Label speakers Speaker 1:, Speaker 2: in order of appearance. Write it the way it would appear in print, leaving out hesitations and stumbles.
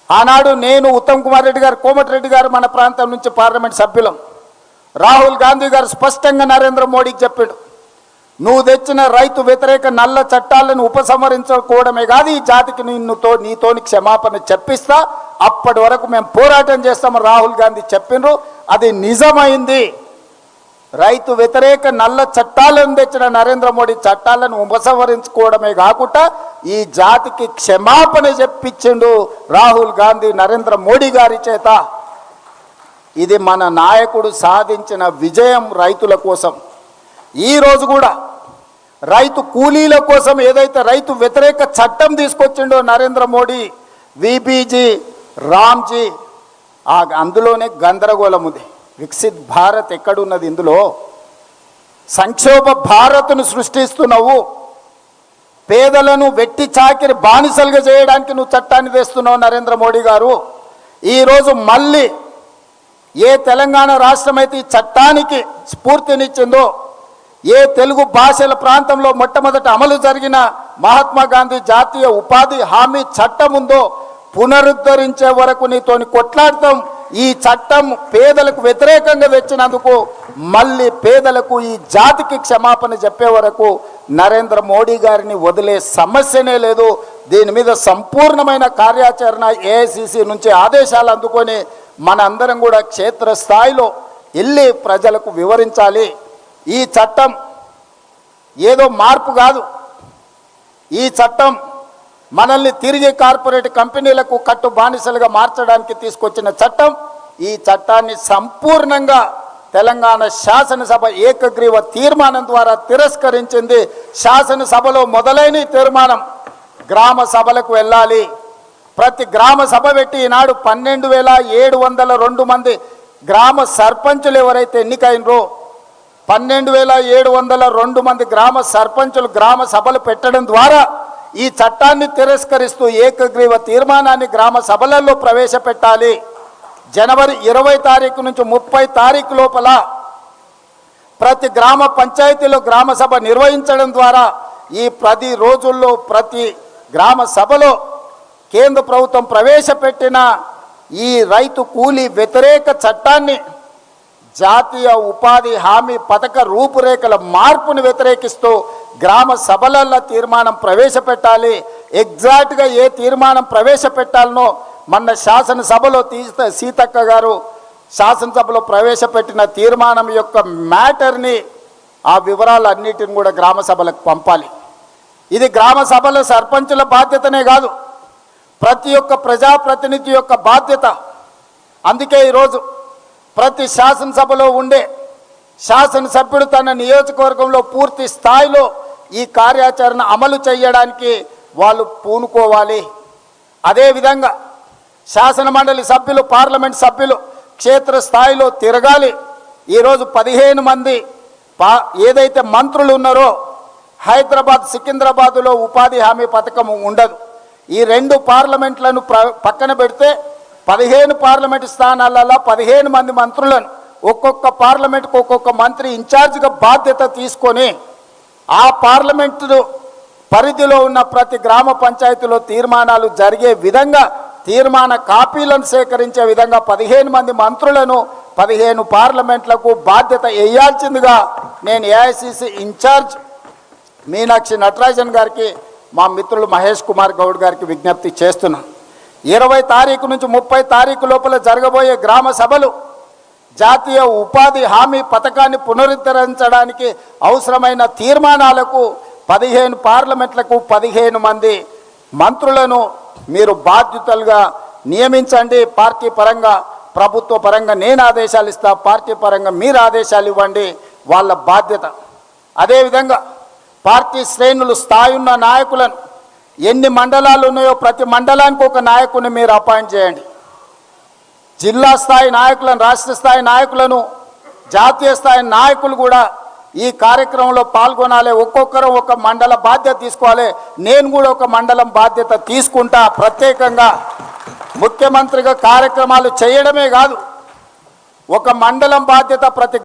Speaker 1: ఆనాడు నేను, ఉత్తమ్ కుమార్ రెడ్డి గారు, కోమటిరెడ్డి గారు మన ప్రాంతం నుంచి పార్లమెంట్ సభ్యులం. రాహుల్ గాంధీ గారు స్పష్టంగా నరేంద్ర మోడీకి చెప్పాడు, నువ్వు తెచ్చిన రైతు వ్యతిరేక నల్ల చట్టాలను ఉపసంహరించుకోవడమే కాదు, ఈ జాతికి నీతోని క్షమాపణ చెప్పిస్తా, అప్పటి వరకు మేము పోరాటం చేస్తామని రాహుల్ గాంధీ చెప్పిండ్రు. అది నిజమైంది. రైతు వ్యతిరేక నల్ల చట్టాలను తెచ్చిన నరేంద్ర మోడీ చట్టాలను ఉపసంహరించుకోవడమే కాకుండా ఈ జాతికి క్షమాపణ చెప్పించిండు రాహుల్ గాంధీ నరేంద్ర మోడీ గారి చేత. ఇది మన నాయకుడు సాధించిన విజయం రైతుల కోసం. ఈరోజు కూడా రైతు కూలీల కోసం ఏదైతే రైతు వ్యతిరేక చట్టం తీసుకొచ్చిండో నరేంద్ర మోడీ, విబీజీ, రామ్జీ, అందులోనే గందరగోళం ఉంది. వికసిత్ భారత్ ఎక్కడున్నది? ఇందులో సంక్షోభ భారత్ను సృష్టిస్తున్నావు. పేదలను వెట్టి చాకిరి బానిసలుగా చేయడానికి నువ్వు చట్టాన్ని తెస్తున్నావు నరేంద్ర మోడీ గారు. ఈరోజు మళ్ళీ ఏ తెలంగాణ రాష్ట్రం అయితే ఈ చట్టానికి స్ఫూర్తినిచ్చిందో, ఏ తెలుగు భాషల ప్రాంతంలో మొట్టమొదట అమలు జరిగిన మహాత్మా గాంధీ జాతీయ ఉపాధి హామీ చట్టం ఉందో పునరుద్ధరించే వరకు నీతోని కొట్లాడతాం. ఈ చట్టం పేదలకు వ్యతిరేకంగా తెచ్చినందుకు మళ్ళీ పేదలకు, ఈ జాతికి క్షమాపణ చెప్పే వరకు నరేంద్ర మోడీ గారిని వదిలే సమస్యనే లేదు. దీని మీద సంపూర్ణమైన కార్యాచరణ ఏఐసిసి నుంచి ఆదేశాలు అందుకొని మనందరం కూడా క్షేత్రస్థాయిలో వెళ్ళి ప్రజలకు వివరించాలి. ఈ చట్టం ఏదో మార్పు కాదు. ఈ చట్టం మనల్ని తిరిగి కార్పొరేట్ కంపెనీలకు కట్టు బానిసలుగా మార్చడానికి తీసుకొచ్చిన చట్టం. ఈ చట్టాన్ని సంపూర్ణంగా తెలంగాణ శాసనసభ ఏకగ్రీవ తీర్మానం ద్వారా తిరస్కరించింది. శాసనసభలో మొదలైన తీర్మానం గ్రామ సభలకు వెళ్ళాలి. ప్రతి గ్రామ సభ పెట్టి ఈనాడు 12,702 మంది గ్రామ సర్పంచులు ఎవరైతే ఎన్నికైనరో 12,702 మంది గ్రామ సర్పంచులు గ్రామ సభలు పెట్టడం ద్వారా ఈ చట్టాన్ని తిరస్కరిస్తూ ఏకగ్రీవ తీర్మానాన్ని గ్రామ సభలలో ప్రవేశపెట్టాలి. జనవరి 20 తారీఖు నుంచి 30 తారీఖు లోపల ప్రతి గ్రామ పంచాయతీలో గ్రామ సభ నిర్వహించడం ద్వారా ఈ 10 రోజుల్లో ప్రతి గ్రామ సభలో కేంద్ర ప్రభుత్వం ప్రవేశపెట్టిన ఈ రైతు కూలీ వ్యతిరేక చట్టాన్ని, జాతీయ ఉపాధి హామీ పథక రూపురేఖల మార్పును వ్యతిరేకిస్తూ గ్రామ సభలలో తీర్మానం ప్రవేశపెట్టాలి. ఎగ్జాక్ట్గా ఏ తీర్మానం ప్రవేశపెట్టాలనో మొన్న శాసనసభలో సీతక్క గారు శాసనసభలో ప్రవేశపెట్టిన తీర్మానం యొక్క మ్యాటర్ని, ఆ వివరాలన్నిటిని కూడా గ్రామ సభలకు పంపాలి. ఇది గ్రామ సభల సర్పంచుల బాధ్యతనే కాదు, ప్రతి ఒక్క ప్రజాప్రతినిధి యొక్క బాధ్యత. అందుకే ఈరోజు ప్రతి శాసనసభలో ఉండే శాసనసభ్యుడు తన నియోజకవర్గంలో పూర్తి స్థాయిలో ఈ కార్యాచరణ అమలు చేయడానికి వాళ్ళు పూనుకోవాలి. అదేవిధంగా శాసన మండలి సభ్యులు, పార్లమెంట్ సభ్యులు క్షేత్రస్థాయిలో తిరగాలి. ఈరోజు 15 మంది ఏదైతే మంత్రులు ఉన్నారో హైదరాబాద్, సికింద్రాబాదులో ఉపాధి హామీ పథకం ఉండదు. ఈ 2 పార్లమెంట్లను పక్కన పెడితే 15 పార్లమెంటు స్థానాలలో 15 మంది మంత్రులను ఒక్కొక్క పార్లమెంటుకు ఒక్కొక్క మంత్రి ఇన్ఛార్జిగా బాధ్యత తీసుకొని ఆ పార్లమెంటు పరిధిలో ఉన్న ప్రతి గ్రామ పంచాయతీలో తీర్మానాలు జరిగే విధంగా తీర్మాన కాపీలను సేకరించే విధంగా 15 మంది మంత్రులను 15 పార్లమెంట్లకు బాధ్యత వేయాల్సిందిగా నేను ఏఐసిసి ఇన్ఛార్జ్ మీనాక్షి నటరాజన్ గారికి, మా మిత్రులు మహేష్ కుమార్ గౌడ్ గారికి విజ్ఞప్తి చేస్తున్నాను. 20 తారీఖు నుంచి 30 తారీఖు లోపల జరగబోయే గ్రామ సభలు జాతీయ ఉపాధి హామీ పథకాన్ని పునరుద్ధరించడానికి అవసరమైన తీర్మానాలకు 15 పార్లమెంట్లకు 15 మంది మంత్రులను మీరు బాధ్యతలుగా నియమించండి. పార్టీ పరంగా, ప్రభుత్వ పరంగా నేను ఆదేశాలు ఇస్తా, పార్టీ పరంగా మీరు ఆదేశాలు ఇవ్వండి, వాళ్ళ బాధ్యత. అదేవిధంగా పార్టీ శ్రేణులు స్థాయి ఉన్న నాయకులను, ఎన్ని మండలాలు ఉన్నాయో ప్రతి మండలానికి ఒక నాయకుని మీరు అపాయింట్ చేయండి. జిల్లా స్థాయి నాయకులను, రాష్ట్ర స్థాయి నాయకులను, జాతీయ స్థాయి నాయకులు కూడా ఈ కార్యక్రమంలో పాల్గొనాలి. ఒక్కొక్కరు ఒక మండల బాధ్యత తీసుకోవాలి. నేను కూడా ఒక మండలం బాధ్యత తీసుకుంటా. ప్రత్యేకంగా ముఖ్యమంత్రిగా కార్యక్రమాలు చేయడమే కాదు, ఒక మండలం బాధ్యత ప్రతి